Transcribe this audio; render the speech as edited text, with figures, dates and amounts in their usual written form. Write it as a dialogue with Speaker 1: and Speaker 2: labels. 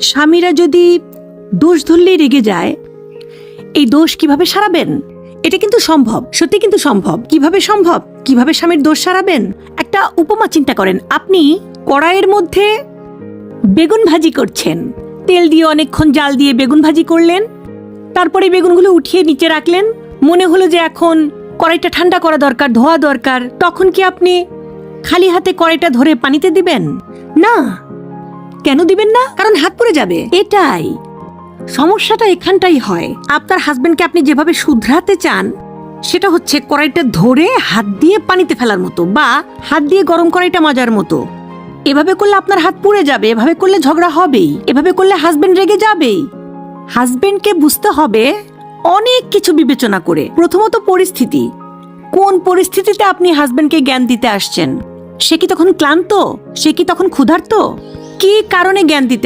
Speaker 1: স্বামীরা যদি দোষ ধরলেই রেগে যায়, এই দোষ কিভাবে সারাবেন? এটা কিন্তু সম্ভব, সত্যি কিন্তু সম্ভব। কিভাবে সম্ভব? কিভাবে স্বামীর দোষ সারাবেন? একটা উপমা চিন্তা করেন। আপনি কড়াইয়ের মধ্যে বেগুন ভাজি করছেন, তেল দিয়ে অনেকক্ষণ জাল দিয়ে বেগুন ভাজি করলেন, তারপরে বেগুনগুলো উঠিয়ে নিচে রাখলেন। মনে হলো যে এখন কড়াইটা ঠান্ডা করা দরকার, ধোয়া দরকার। তখন কি আপনি খালি হাতে কড়াইটা ধরে পানিতে দিবেন? না। কেন দিবেন না? কারণ হাত পুড়ে যাবে। এটাই সমস্যাটা, এখানটাই হয়। আপনার হাজবেন্ডকে আপনি যেভাবে শুধরাতে চান সেটা হচ্ছে কড়াইটা ধরে হাত দিয়ে পানিতে ফেলার মতো, বা হাত দিয়ে গরম কড়াইটা মাজার মতো। এভাবে করলে আপনার হাত পুড়ে যাবে, এভাবে করলে ঝগড়া হবেই, এভাবে করলে হাজবেন্ড রেগে যাবেই। হাজবেন্ডকে বুঝতে হবে অনেক কিছু বিবেচনা করে। প্রথমত পরিস্থিতি, কোন পরিস্থিতিতে আপনি হাজবেন্ডকে জ্ঞান দিতে আসছেন? সে কি তখন ক্লান্ত? সে কি তখন ক্ষুধার্ত? কি কারণে জ্ঞান দিতে